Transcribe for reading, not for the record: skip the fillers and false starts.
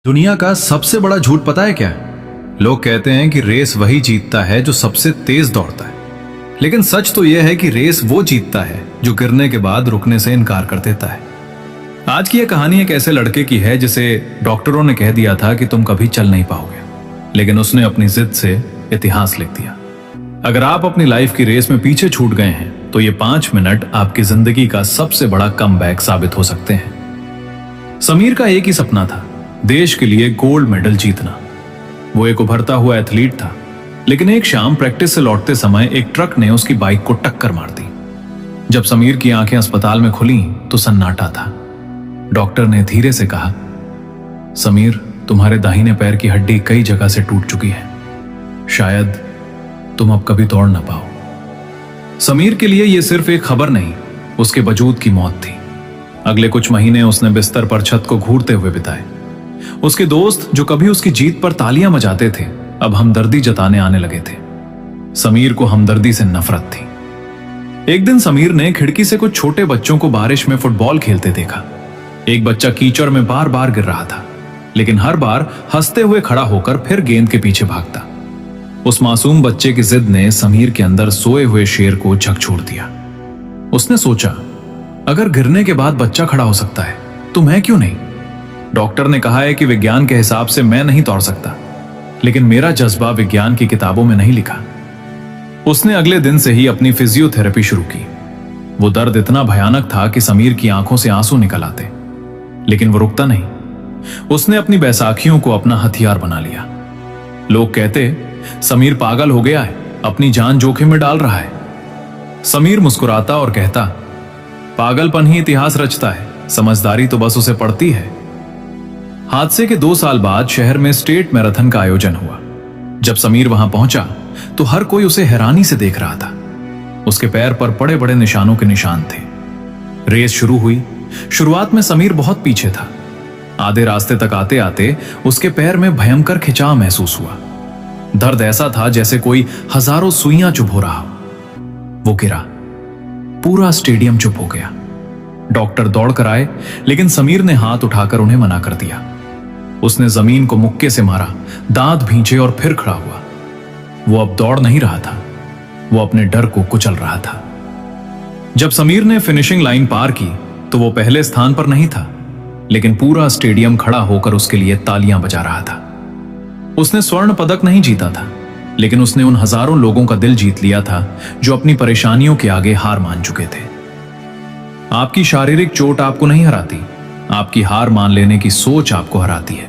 दुनिया का सबसे बड़ा झूठ पता है क्या? लोग कहते हैं कि रेस वही जीतता है जो सबसे तेज दौड़ता है, लेकिन सच तो यह है कि रेस वो जीतता है जो गिरने के बाद रुकने से इनकार कर देता है। आज की यह कहानी एक ऐसे लड़के की है जिसे डॉक्टरों ने कह दिया था कि तुम कभी चल नहीं पाओगे, लेकिन उसने अपनी जिद से इतिहास लिख दिया। अगर आप अपनी लाइफ की रेस में पीछे छूट गए हैं तो ये 5 मिनट आपकी जिंदगी का सबसे बड़ा कमबैक साबित हो सकते हैं। समीर का एक ही सपना था, देश के लिए गोल्ड मेडल जीतना। वो एक उभरता हुआ एथलीट था, लेकिन एक शाम प्रैक्टिस से लौटते समय एक ट्रक ने उसकी बाइक को टक्कर मार दी। जब समीर की आंखें अस्पताल में खुली तो सन्नाटा था। डॉक्टर ने धीरे से कहा, समीर, तुम्हारे दाहिने पैर की हड्डी कई जगह से टूट चुकी है, शायद तुम अब कभी दौड़ ना पाओ। समीर के लिए यह सिर्फ एक खबर नहीं, उसके वजूद की मौत थी। अगले कुछ महीने उसने बिस्तर पर छत को घूरते हुए बिताए। उसके दोस्त जो कभी उसकी जीत पर तालियां बजाते थे, अब हमदर्दी जताने आने लगे थे। समीर को हमदर्दी से नफरत थी। एक दिन समीर ने खिड़की से कुछ छोटे बच्चों को बारिश में फुटबॉल खेलते देखा। एक बच्चा कीचड़ में बार बार गिर रहा था, लेकिन हर बार हंसते हुए खड़ा होकर फिर गेंद के पीछे भागता। उस मासूम बच्चे की जिद ने समीर के अंदर सोए हुए शेर को झकझोर दिया। उसने सोचा, अगर गिरने के बाद बच्चा खड़ा हो सकता है तो मैं क्यों नहीं? डॉक्टर ने कहा है कि विज्ञान के हिसाब से मैं नहीं दौड़ सकता, लेकिन मेरा जज्बा विज्ञान की किताबों में नहीं लिखा। उसने अगले दिन से ही अपनी फिजियोथेरेपी शुरू की। वो दर्द इतना भयानक था कि समीर की आंखों से आंसू निकल आते, लेकिन वो रुकता नहीं। उसने अपनी बैसाखियों को अपना हथियार बना लिया। लोग कहते, समीर पागल हो गया है, अपनी जान जोखिम में डाल रहा है। समीर मुस्कुराता और कहता, पागलपन ही इतिहास रचता है, समझदारी तो बस उसे पड़ती है। हादसे के 2 साल बाद शहर में स्टेट मैराथन का आयोजन हुआ। जब समीर वहां पहुंचा तो हर कोई उसे हैरानी से देख रहा था। उसके पैर पर बड़े बड़े निशानों के निशान थे। रेस शुरू हुई। शुरुआत में समीर बहुत पीछे था। आधे रास्ते तक आते आते उसके पैर में भयंकर खिंचाव महसूस हुआ। दर्द ऐसा था जैसे कोई हजारों सुइयां चुभ हो रहा हो। वो गिरा। पूरा स्टेडियम चुप हो गया। डॉक्टर दौड़ कर आए, लेकिन समीर ने हाथ उठाकर उन्हें मना कर दिया। उसने जमीन को मुक्के से मारा, दांत भींचे और फिर खड़ा हुआ। वो अब दौड़ नहीं रहा था, वो अपने डर को कुचल रहा था। जब समीर ने फिनिशिंग लाइन पार की तो वो पहले स्थान पर नहीं था, लेकिन पूरा स्टेडियम खड़ा होकर उसके लिए तालियां बजा रहा था। उसने स्वर्ण पदक नहीं जीता था, लेकिन उसने उन हजारों लोगों का दिल जीत लिया था जो अपनी परेशानियों के आगे हार मान चुके थे। आपकी शारीरिक चोट आपको नहीं हराती, आपकी हार मान लेने की सोच आपको हराती है।